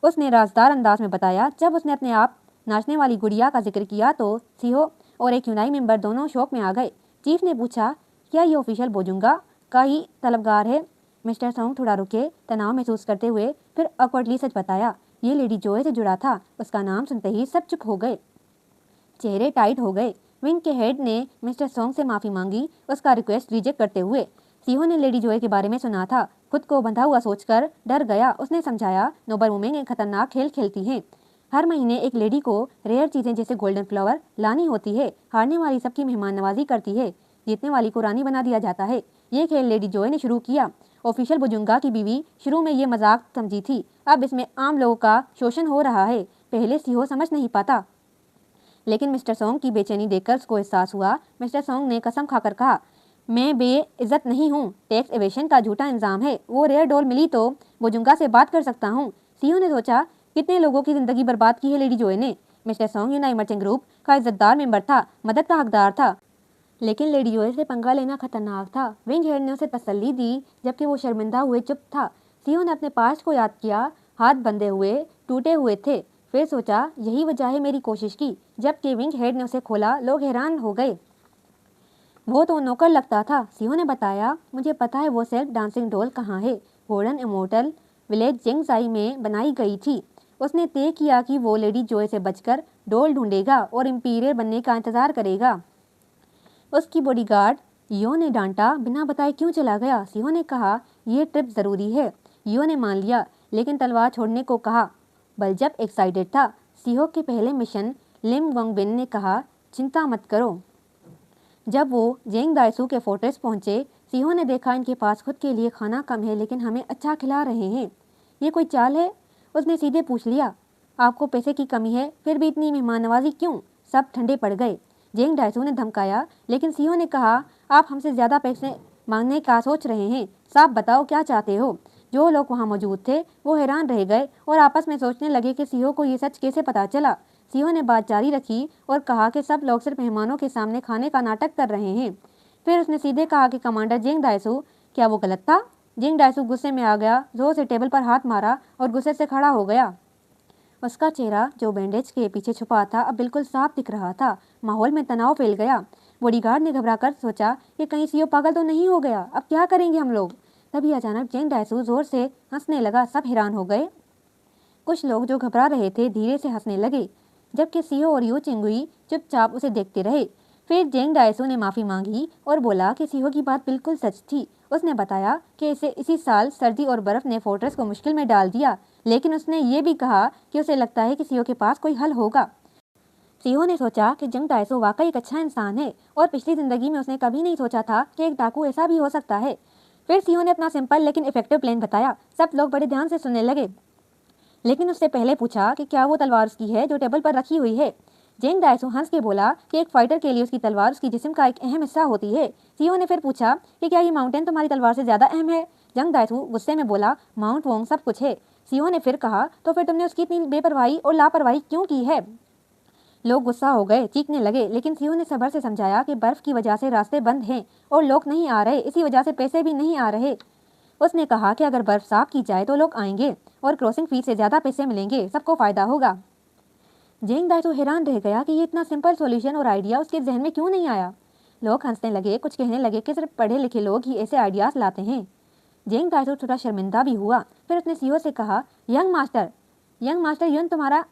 उसने राजदार अंदाज में बताया। जब उसने अपने आप नाचने वाली गुड़िया का जिक्र किया तो सीहो और एक यूनाई मेंबर दोनों शौक में आ गए। चीफ ने पूछा, क्या ये ऑफिशियल बोजुंगा का ही तलबगार है? मिस्टर सोंग थोड़ा रुके, तनाव महसूस करते हुए, फिर ऑकवर्डली सच बताया, ये लेडी जोए से जुड़ा था। उसका नाम सुनते ही सब चुप हो गए, चेहरे टाइट हो गए। विंग के हेड ने मिस्टर सोंग से माफ़ी मांगी, उसका रिक्वेस्ट रिजेक्ट करते हुए। सीहो ने लेडी जोए के बारे में सुना था, खुद को बंधा हुआ सोचकर डर गया। उसने समझाया, नोबल वुमेन एक खतरनाक खेल खेलती हैं। हर महीने एक लेडी को रेयर चीज़ें जैसे गोल्डन फ्लावर लानी होती है। हारने वाली सबकी मेहमान नवाजी करती है, जीतने वाली को रानी बना दिया जाता है। ये खेल लेडी जोए ने शुरू किया। ऑफिशियल बुजुंगा की बीवी शुरू में ये मजाक समझी थी, अब इसमें आम लोगों का शोषण हो रहा है। पहले सीहो समझ नहीं पाता, लेकिन मिस्टर सोंग की बेचैनी देखकर उसको एहसास हुआ। मिस्टर सोंग ने कसम खाकर कहा, मैं बेइज्जत नहीं हूँ, टैक्स एवेशन का झूठा इल्जाम है। वो रेयर डॉल मिली तो बुजुंगा से बात कर सकता हूँ। सीहो ने सोचा, कितने लोगों की जिंदगी बर्बाद की है लेडी जोए ने। Mister song Unai merchant group का इज्जतदार मेंबर था, मदद का हकदार था, लेकिन लेडी जोए से पंगा लेना खतरनाक था। विंग हेड ने उसे तसल्ली दी, जबकि वो शर्मिंदा हुए चुप था। सीहो ने अपने पास्ट को याद किया, हाथ बंधे हुए टूटे हुए थे। फिर सोचा, यही वजह है मेरी कोशिश की। जबकि विंग हेड ने उसे खोला, लोग हैरान हो गए। वो तो नौकर लगता था। सीहो ने बताया, मुझे पता है वो सेल्फ डांसिंग डॉल कहाँ है। गोल्डन इमोर्टल विलेज जेंगसाई में बनाई गई थी। उसने तय किया कि वो लेडी जोए से बचकर डॉल ढूंढेगा और इंपीरियल बनने का इंतजार करेगा। उसकी बॉडीगार्ड यो ने डांटा, बिना बताए क्यों चला गया? सीहो ने कहा, यह ट्रिप जरूरी है। यो ने मान लिया, लेकिन तलवार छोड़ने को कहा। बलजब एक्साइटेड था। सीहो के पहले मिशन लिम वंगबिन ने कहा, चिंता मत करो। जब वो जेंग दाइसू के फोर्ट्रेस पहुंचे, सीहो ने देखा, इनके पास खुद के लिए खाना कम है, लेकिन हमें अच्छा खिला रहे हैं। ये कोई चाल है? उसने सीधे पूछ लिया। आपको पैसे की कमी है, फिर भी इतनी मेहमान नवाजी क्यों? सब ठंडे पड़ गए। जेंग दाइसू ने धमकाया, लेकिन सीहो ने कहा, आप हमसे ज़्यादा पैसे मांगने का सोच रहे हैं। साफ बताओ क्या चाहते हो? जो लोग वहाँ मौजूद थे वो हैरान रह गए और आपस में सोचने लगे कि सीहो को ये सच कैसे पता चला। सीहो ने बात जारी रखी और कहा कि सब लोग सिर्फ मेहमानों के सामने खाने का नाटक कर रहे हैं। फिर उसने सीधे कहा कि कमांडर जेंग दाइसू, क्या वो गलत था? जेंग दाइसू गुस्से में आ गया, जोर से टेबल पर हाथ मारा और गुस्से से खड़ा हो गया। उसका चेहरा, जो बैंडेज के पीछे छुपा था, अब बिल्कुल साफ दिख रहा था। माहौल में तनाव फैल गया। बॉडीगार्ड ने घबराकर सोचा कि कहीं सीओ पागल तो नहीं हो गया, अब क्या करेंगे हम लोग? तभी अचानक जेंग दाइसू जोर से हंसने लगा। सब हैरान हो गए। कुछ लोग जो घबरा रहे थे धीरे से हंसने लगे, जबकि सीहो और यू चिंगुई चुपचाप उसे देखते रहे। फिर जेंग दाइसू ने माफ़ी मांगी और बोला कि सीहो की बात बिल्कुल सच थी। उसने बताया कि इसी साल सर्दी और बर्फ ने फोर्ट्रेस को मुश्किल में डाल दिया, लेकिन उसने ये भी कहा कि उसे लगता है कि सीहो के पास कोई हल होगा। सीहो ने सोचा कि जेंग दाइसू वाकई एक अच्छा इंसान है और पिछली जिंदगी में उसने कभी नहीं सोचा था कि एक डाकू ऐसा भी हो सकता है। फिर सीहो ने अपना सिंपल लेकिन इफेक्टिव प्लान बताया। सब लोग बड़े ध्यान से सुनने लगे, लेकिन उससे पहले पूछा कि क्या वो तलवार उसकी है जो टेबल पर रखी हुई है। जेंग दाइसू हंस के बोला कि एक फाइटर के लिए उसकी तलवार उसकी जिस्म का एक अहम हिस्सा होती है। सीहो ने फिर पूछा कि क्या ये माउंटेन तुम्हारी तलवार से ज्यादा अहम है? जेंग दाइसू गुस्से में बोला, माउंट वोंग सब कुछ है। सीहो ने फिर कहा, तो फिर तुमने उसकी इतनी बेपरवाही और लापरवाही क्यों की है? लोग गुस्सा हो गए, चीखने लगे, लेकिन सीहो ने सब्र से समझाया कि बर्फ की वजह से रास्ते बंद हैं और लोग नहीं आ रहे, इसी वजह से पैसे भी नहीं आ रहे। उसने कहा कि अगर बर्फ साफ की जाए तो लोग आएंगे और क्रॉसिंग फीस से ज्यादा पैसे मिलेंगे, सबको फायदा होगा। जेंग दाइसू हैरान रह गया कि ये इतना सिंपल सॉल्यूशन और आइडिया उसके जहन में क्यों नहीं आया। लोग हंसने लगे, कुछ कहने लगे कि सिर्फ पढ़े लिखे लोग ही ऐसे आइडियाज लाते हैं। जेंग दाइसू थोड़ा शर्मिंदा भी हुआ। फिर उसने सीहो से कहा, यंग मास्टर युन तुम्हारा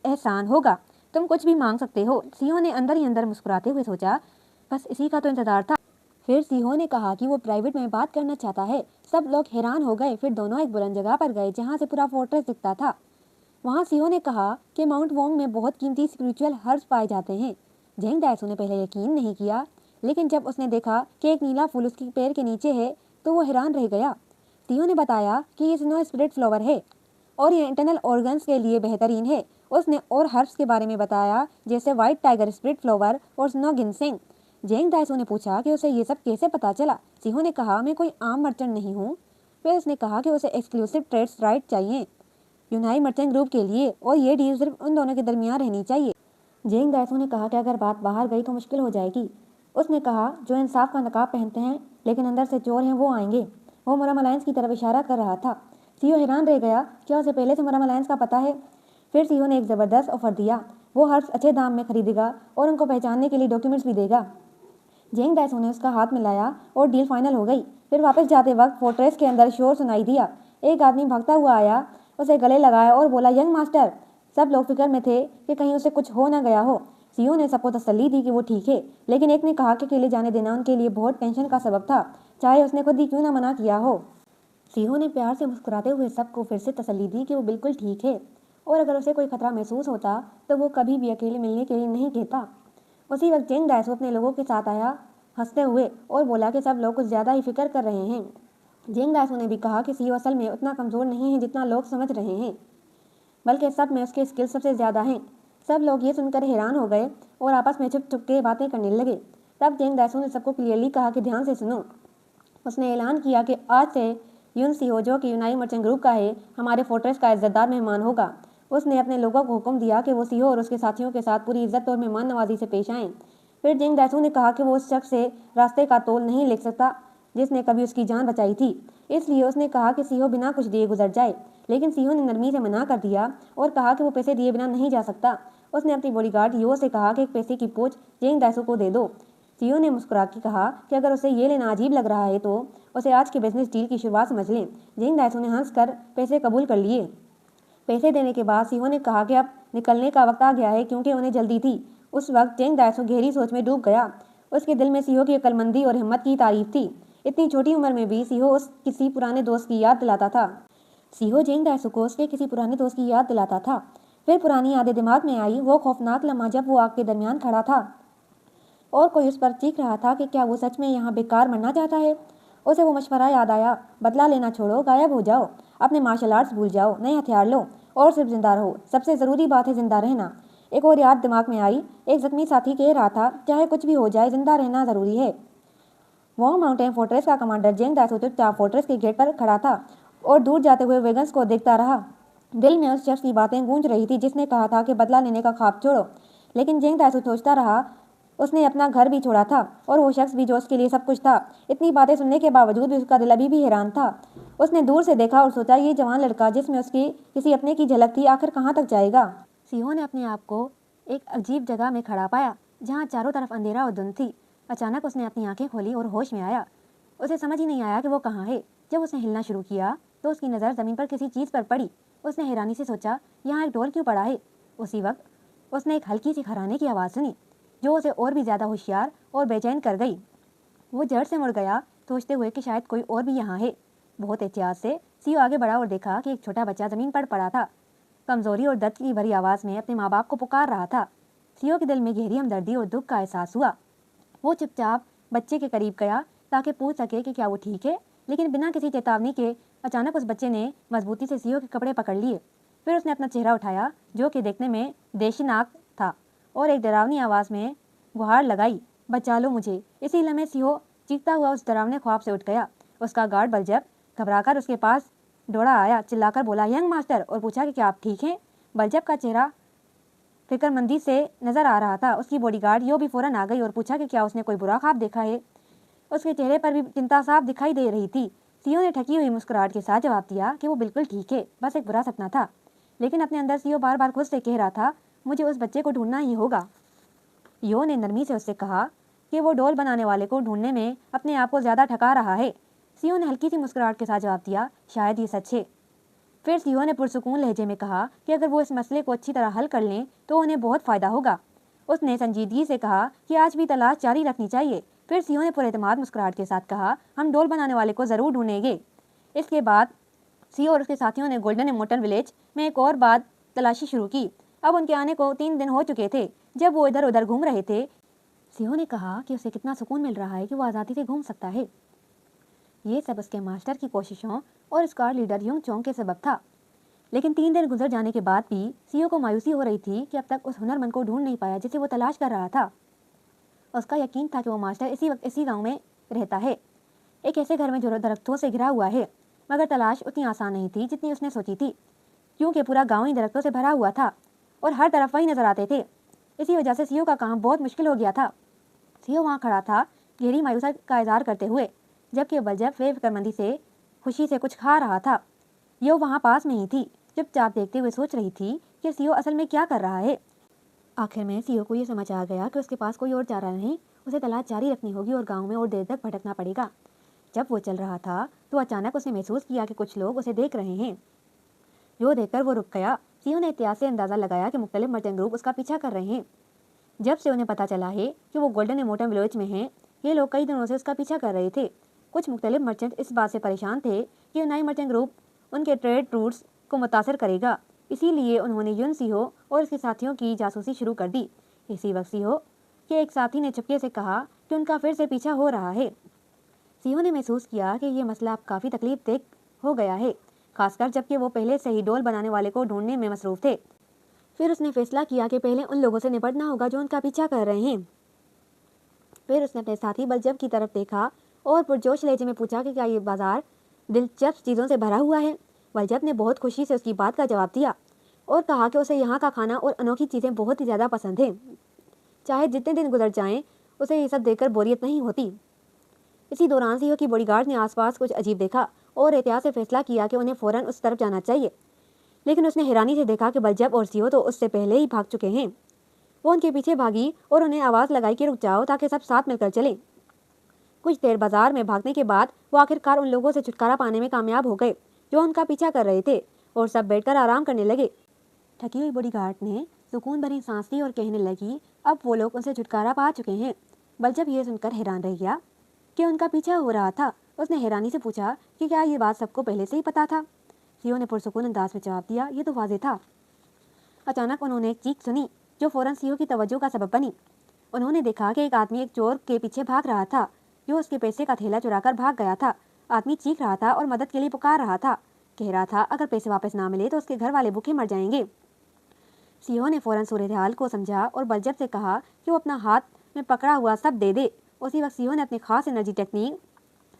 एहसान होगा, तुम कुछ भी मांग सकते हो। सीहो ने अंदर ही अंदर मुस्कुराते हुए सोचा, बस इसी का तो इंतजार था। फिर सीहो ने कहा कि वो प्राइवेट में बात करना चाहता है। सब लोग हैरान हो गए। फिर दोनों एक बुलंद जगह पर गए जहाँ से पूरा फोर्ट्रेस दिखता था। वहाँ सीहो ने कहा कि माउंट वोंग में बहुत कीमती स्पिरिचुअल हर्ब्स पाए जाते हैं। जेंग दाइसू ने पहले यकीन नहीं किया, लेकिन जब उसने देखा कि एक नीला फूल उसके पैर के नीचे है तो वो हैरान रह गया। सीहो ने बताया कि ये स्नो स्पिरिट फ्लावर है और ये इंटरनल ऑर्गन्स के लिए बेहतरीन है। उसने और हर्ब्स के बारे में बताया, जैसे व्हाइट टाइगर स्पिरिट फ्लावर और स्नो गिनसेंग। जेंग दाइसू ने पूछा कि उसे ये सब कैसे पता चला। सीहो ने कहा, मैं कोई आम मर्चेंट नहीं हूँ। फिर उसने कहा कि उसे एक्सक्लूसिव ट्रेड्स राइट चाहिए यूनाई मर्चेंट ग्रुप के लिए, और ये डील सिर्फ उन दोनों के दरमियान रहनी चाहिए। जेंग दाइसू ने कहा कि अगर बात बाहर गई तो मुश्किल हो जाएगी। उसने कहा, जो इंसाफ का नकाब पहनते हैं लेकिन अंदर से चोर हैं वो आएंगे। वो मुरम अलायंस की तरफ इशारा कर रहा था। सीईओ हैरान रह गया, क्या उसे पहले से मरम अलायंस का पता है? फिर सीईओ ने एक ज़बरदस्त ऑफर दिया, वो हर्ब्स अच्छे दाम में खरीदेगा और उनको पहचानने के लिए डॉक्यूमेंट्स भी देगा। जेंग दाइसो ने उसका हाथ मिलाया और डील फाइनल हो गई। फिर वापस जाते वक्त फोर्ट्रेस के अंदर शोर सुनाई दिया। एक आदमी भागता हुआ आया, उसे गले लगाया और बोला, यंग मास्टर। सब लोग फिक्र में थे कि कहीं उसे कुछ हो न गया हो। सीईओ ने सबको तसल्ली दी कि वो ठीक है, लेकिन एक ने कहा कि अकेले जाने देना उनके लिए बहुत टेंशन का सबब था, चाहे उसने खुद ही क्यों ना मना किया हो। सीईओ ने प्यार से मुस्कुराते हुए सबको फिर से तसल्ली दी कि वो बिल्कुल ठीक है और अगर उसे कोई खतरा महसूस होता तो वो कभी भी अकेले मिलने के लिए नहीं कहता। उसी वक्त जेंग दाइसो अपने लोगों के साथ आया, हंसते हुए, और बोला कि सब लोग कुछ ज़्यादा ही फिक्र कर रहे हैं। जेंग दाइसो ने भी कहा कि सीईओ असल में उतना कमज़ोर नहीं है जितना लोग समझ रहे हैं, बल्कि सब में उसके स्किल्स सबसे ज़्यादा हैं। सब लोग ये सुनकर हैरान हो गए और आपस में छुप छुप के बातें करने लगे। तब जेंग दाइसो ने सबको क्लियरली कहा कि ध्यान से सुनो। उसने ऐलान किया कि आज से यून सीहो, जो कि यूनाई मर्चेंट ग्रुप का है, हमारे फोर्ट्रेस का इज्जतदार मेहमान होगा। उसने अपने लोगों को हुक्म दिया कि वो सीहो और उसके साथियों के साथ पूरी इज्जत और मेहमान नवाजी से पेश आएं। फिर जेंग दाइसो ने कहा कि वो उस शख्स से रास्ते का तोल नहीं लिख सकता जिसने कभी उसकी जान बचाई थी, इसलिए उसने कहा कि सीहो बिना कुछ दिए गुजर जाए। लेकिन सीहो ने नरमी से मना कर दिया और कहा कि वो पैसे दिए बिना नहीं जा सकता। उसने अपनी बॉडीगार्ड यो से कहा कि एक पैसे की पोच जेंग दाइसो को दे दो। सीईओ ने मुस्कुरा के कहा कि अगर उसे ये लेना अजीब लग रहा है तो उसे आज के बिजनेस डील की शुरुआत समझ लें। जेंग दाइसो ने हंसकर पैसे कबूल कर लिए। पैसे देने के बाद सीईओ ने कहा कि अब निकलने का वक्त आ गया है क्योंकि उन्हें जल्दी थी। उस वक्त जेंग दाइसो गहरी सोच में डूब गया। उसके दिल में सीईओ की अक्लमंदी और हिम्मत की तारीफ थी। इतनी छोटी उम्र में भी सीईओ उस किसी पुराने दोस्त की याद दिलाता था। सीईओ जेंग दाइसो को उसके किसी पुराने दोस्त की याद दिलाता था। फिर पुरानी यादें दिमाग में आई, वो खौफनाक लम्हा जब वो आग के दरमियान खड़ा था और कोई उस पर चीख रहा था कि क्या वो सच में यहाँ बेकार मरना चाहता है। उसे वो मशवरा याद आया, बदला लेना छोड़ो, गायब हो जाओ, अपने मार्शल आर्ट्स भूल जाओ, नए हथियार लो और सिर्फ जिंदा रहो। सबसे ज़रूरी बात है जिंदा रहना। एक और याद दिमाग में आई, एक जख्मी साथी कह रहा था, चाहे कुछ भी हो जाए जिंदा रहना ज़रूरी है। वॉन्ग माउंटेन फोर्ट्रेस का कमांडर जेंग दाइसो चुपचाप फोर्ट्रेस के गेट पर खड़ा था और दूर जाते हुए वेगन्स को देखता रहा। दिल में उस शख्स की बातें गूंज रही थी जिसने कहा था कि बदला लेने का ख्वाब छोड़ो, लेकिन जेंग दाइसो सोचता रहा, उसने अपना घर भी छोड़ा था और वो शख्स भी जो उसके लिए सब कुछ था। इतनी बातें सुनने के बावजूद भी उसका दिल अभी भी हैरान था। उसने दूर से देखा और सोचा, ये जवान लड़का जिसमें उसकी किसी अपने की झलक थी, आखिर कहाँ तक जाएगा। सीईओ ने अपने आप को एक अजीब जगह में खड़ा पाया जहाँ चारों तरफ अंधेरा और धुंध थी। अचानक उसने अपनी आंखें खोली और होश में आया। उसे समझ ही नहीं आया कि वो कहाँ है। जब उसने हिलना शुरू किया तो उसकी नज़र ज़मीन पर किसी चीज़ पर पड़ी। उसने हैरानी से सोचा, यहाँ एक ढोल क्यों पड़ा है। उसी वक्त उसने एक हल्की सी खराने की आवाज़ सुनी जो उसे और भी ज़्यादा होशियार और बेचैन कर गई। वो जड़ से मुड़ गया, सोचते हुए कि शायद कोई और भी यहाँ है। बहुत एहतियात से सीईओ आगे बढ़ा और देखा कि एक छोटा बच्चा ज़मीन पर पड़ा था, कमज़ोरी और दर्द की भरी आवाज़ में अपने माँ बाप को पुकार रहा था। सीईओ के दिल में गहरी हमदर्दी और दुख का एहसास हुआ। वो चुपचाप बच्चे के करीब गया ताकि पूछ सके कि क्या वो ठीक है, लेकिन बिना किसी चेतावनी के अचानक उस बच्चे ने मजबूती से सीईओ के कपड़े पकड़ लिए। फिर उसने अपना चेहरा उठाया जो कि देखने में देशनाक था और एक डरावनी आवाज़ में गुहार लगाई, बचा लो मुझे। इसी लम्हे सीईओ चीखता हुआ उस डरावने ख्वाब से उठ गया। उसका गार्ड बलजब घबराकर उसके पास दौड़ा आया, चिल्लाकर बोला, यंग मास्टर, और पूछा कि क्या आप ठीक हैं। बलजब का चेहरा फिक्रमंदी से नजर आ रहा था। उसकी बॉडीगार्ड यो भी फौरन आ गई और पूछा कि क्या उसने कोई बुरा ख्वाब देखा है। उसके चेहरे पर भी चिंता साफ दिखाई दे रही थी। सीईओ ने ठकी हुई मुस्कुराहट के साथ जवाब दिया कि वो बिल्कुल ठीक है, बस एक बुरा सपना था। लेकिन अपने अंदर सीईओ बार बार खुद से कह रहा था, मुझे उस बच्चे को ढूंढना ही होगा। यो ने नरमी से उससे कहा कि वो डोल बनाने वाले को ढूंढने में अपने आप को ज़्यादा ठका रहा है। सीईओ ने हल्की सी मुस्कुराहट के साथ जवाब दिया, शायद ये सच है। फिर सीईओ ने पुरसुकून लहजे में कहा कि अगर वो इस मसले को अच्छी तरह हल कर लें तो उन्हें बहुत फ़ायदा होगा। उसने संजीदगी से कहा कि आज भी तलाश जारी रखनी चाहिए। फिर सीईओ ने पुरएतमाद मुस्कुराहट के साथ कहा, हम डोल बनाने वाले को ज़रूर ढूंढेंगे। इसके बाद सीईओ और उसके साथियों ने गोल्डन इमोर्टल विलेज में एक और बार तलाशी शुरू की। अब उनके आने को 3 दिन हो चुके थे। जब वो इधर उधर घूम रहे थे, सीईओ ने कहा कि उसे कितना सुकून मिल रहा है कि वो आज़ादी से घूम सकता है। ये सब उसके मास्टर की कोशिशों और स्क्वाड लीडर यूंग चोंग के सबब था। लेकिन 3 दिन गुजर जाने के बाद भी सीईओ को मायूसी हो रही थी कि अब तक उस हुनरमंद को ढूंढ नहीं पाया जिसे वो तलाश कर रहा था। उसका यकीन था कि वो मास्टर इसी वक्त इसी गांव में रहता है, एक ऐसे घर में जो दरख्तों से घिरा हुआ है। मगर तलाश उतनी आसान नहीं थी जितनी उसने सोची थी, क्योंकि पूरा गाँव ही दरख्तों से भरा हुआ था और हर तरफ वही नजर आते थे। इसी वजह से सीईओ का काम बहुत मुश्किल हो गया था। सीईओ वहाँ खड़ा था गहरी मायूसी का इजहार करते हुए, जबकि बलजब फिक्रमंदी से खुशी से कुछ खा रहा था। यो वहाँ पास में ही थी, चुपचाप देखते हुए सोच रही थी कि सीओ असल में क्या कर रहा है। आखिर में सीओ को ये समझ आ गया कि उसके पास कोई और चारा नहीं, उसे तलाश जारी रखनी होगी और गाँव में और देर तक भटकना पड़ेगा। जब वो चल रहा था तो अचानक उसने महसूस किया कि कुछ लोग उसे देख रहे हैं। जो देखकर वो रुक गया। सीओ ने एहतियात से अंदाजा लगाया कि मुख्तलिफ मर्चेंट ग्रुप उसका पीछा कर रहे हैं। जब से उन्हें पता चला है कि वो गोल्डन इमोटम विलेज में हैं, ये लोग कई दिनों से उसका पीछा कर रहे थे। कुछ मुख्तलिफ मर्चेंट इस बात से परेशान थे कि यूनाई मर्चेंट ग्रुप उनके ट्रेड रूट्स को मुतासर करेगा, इसीलिए उन्होंने युन सीहो और उसके साथियों की जासूसी शुरू कर दी। इसी वक्त सीहो के एक साथी ने चुपके से कहा कि उनका फिर से पीछा हो रहा है। सीहो ने महसूस किया कि ये मसला अब काफ़ी तकलीफ हो गया है, खासकर जबकि वो पहले से ही डोल बनाने वाले को ढूंढने में मसरूफ थे। फिर उसने फैसला किया कि पहले उन लोगों से निपटना होगा जो उनका पीछा कर रहे हैं। फिर उसने अपने साथी बलजब की तरफ देखा और पुरजोश लहजे में पूछा कि क्या ये बाजार दिलचस्प चीज़ों से भरा हुआ है। बलजब ने बहुत खुशी से उसकी बात का जवाब दिया और कहा कि उसे यहाँ का खाना और अनोखी चीज़ें बहुत ही ज़्यादा पसंद हैं। चाहे जितने दिन गुजर जाएं, उसे ये सब देखकर बोरियत नहीं होती। इसी दौरान सीओ की बॉडीगार्ड ने आसपास कुछ अजीब देखा और एहतियात से फैसला किया कि उन्हें फ़ौरन उस तरफ जाना चाहिए। लेकिन उसने हैरानी से देखा कि बलजब और सीओ तो उससे पहले ही भाग चुके हैं। वो उनके पीछे भागी और उन्हें आवाज़ लगाई कि रुक जाओ ताकि सब साथ मिलकर चलें। कुछ देर बाजार में भागने के बाद वो आखिरकार उन लोगों से छुटकारा पाने में कामयाब हो गए जो उनका पीछा कर रहे थे, और सब बैठकर आराम करने लगे। थकी हुई बॉडीगार्ड ने सुकून भरी सांस ली और कहने लगी, अब वो लोग उनसे छुटकारा पा चुके हैं। बलजब ये सुनकर हैरान रह गया कि उनका पीछा हो रहा था। उसने हैरानी से पूछा कि क्या ये बात सबको पहले से ही पता था। सीओ ने पुरसुकून अंदाज में जवाब दिया, ये तो वाज़ेह था। अचानक उन्होंने एक चीख सुनी जो फ़ौरन सीओ की तवज्जो का सबब बनी। उन्होंने देखा कि एक आदमी एक चोर के पीछे भाग रहा था जो उसके पैसे का थैला चुराकर भाग गया था। आदमी चीख रहा था और मदद के लिए पुकार रहा था, कह रहा था अगर पैसे वापस ना मिले तो उसके घर वाले भूखे मर जाएंगे। सीओ ने फ़ौरन सूरत हाल को समझा और बलजब से कहा कि वो अपना हाथ में पकड़ा हुआ सब दे दे। उसी वक्त सीओ ने अपनी खास एनर्जी टेक्निक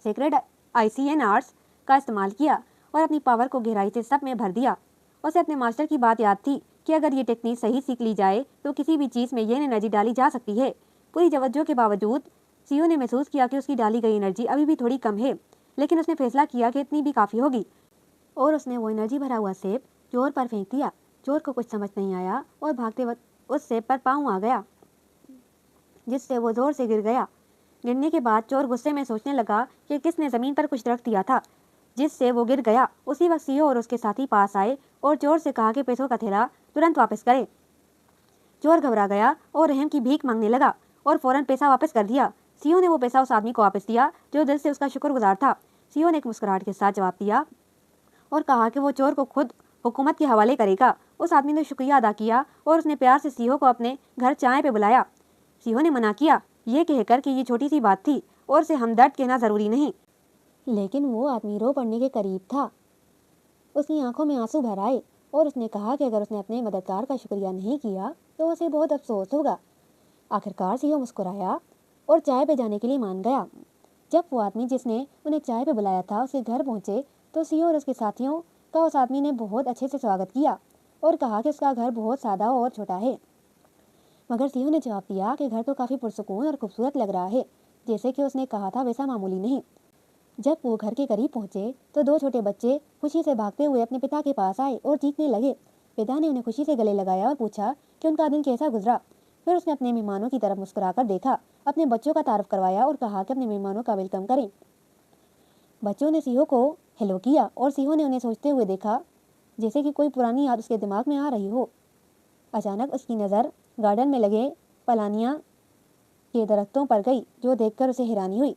सीक्रेट ICNRs का इस्तेमाल किया और अपनी पावर को गहराई से सब में भर दिया। उसे अपने मास्टर की बात याद थी कि अगर ये टेक्निक सही सीख ली जाए तो किसी भी चीज़ में ये एनर्जी डाली जा सकती है। पूरी तवज्जो के बावजूद सीओ ने महसूस किया कि उसकी डाली गई एनर्जी अभी भी थोड़ी कम है, लेकिन उसने फैसला किया कि इतनी भी काफ़ी होगी और उसने वो एनर्जी भरा हुआ सेब चोर पर फेंक दिया। चोर को कुछ समझ नहीं आया और भागते वक्त उस सेब पर पाँव आ गया, जिससे वो जोर से गिर गया। गिरने के बाद चोर गुस्से में सोचने लगा कि किसने ज़मीन पर कुछ रख दिया था जिससे वो गिर गया। उसी वक्त सीओ और उसके साथी पास आए और चोर से कहा कि पैसों का थैला तुरंत वापस करे। चोर घबरा गया और रहम की भीख मांगने लगा और फ़ौरन पैसा वापस कर दिया। सीओ ने वो पैसा उस आदमी को वापस दिया जो दिल से उसका शुक्रगुजार था। सीओ ने एक मुस्कुराहट के साथ जवाब दिया और कहा कि वो चोर को खुद हुकूमत के हवाले करेगा। उस आदमी ने शुक्रिया अदा किया और उसने प्यार से सीओ को अपने घर चाय पे बुलाया। सीओ ने मना किया, ये कहकर कि ये छोटी सी बात थी और उसे हमदर्द कहना ज़रूरी नहीं, लेकिन वो आदमी रो पड़ने के करीब था। उसकी आंखों में आंसू भर आए और उसने कहा कि अगर उसने अपने मददगार का शुक्रिया नहीं किया तो उसे बहुत अफसोस होगा। आखिरकार सीओ मुस्कुराया और चाय पे जाने के लिए मान गया। जब वो आदमी जिसने उन्हें चाय पे बुलाया था उसके घर पहुंचे तो सीओ और उसके साथियों का उस आदमी ने बहुत अच्छे से स्वागत किया और कहा कि उसका घर बहुत सादा और छोटा है। मगर सीओ ने जवाब दिया कि घर तो काफ़ी पुरसुकून और खूबसूरत लग रहा है, जैसे कि उसने कहा था वैसा मामूली नहीं। जब वो घर के करीब पहुंचे तो दो छोटे बच्चे खुशी से भागते हुए अपने पिता के पास आए और चीखने लगे। पिता ने उन्हें खुशी से गले लगाया और पूछा कि उनका दिन कैसा गुजरा। फिर उसने अपने मेहमानों की तरफ मुस्कुराकर देखा, अपने बच्चों का तारुफ करवाया और कहा कि अपने मेहमानों का वेलकम करें। बच्चों ने सीहो को हेलो किया और सीहो ने उन्हें सोचते हुए देखा जैसे कि कोई पुरानी याद उसके दिमाग में आ रही हो। अचानक उसकी नज़र गार्डन में लगे पलानिया के दरख्तों पर गई जो देखकर उसे हैरानी हुई।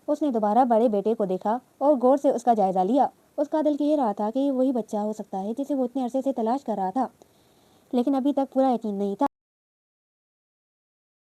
उसने दोबारा बड़े बेटे को देखा और गौर से उसका जायज़ा लिया। उसका दिल कह रहा था कि ये वही बच्चा हो सकता है जिसे वो इतने अरसे से तलाश कर रहा था, लेकिन अभी तक पूरा यकीन नहीं था।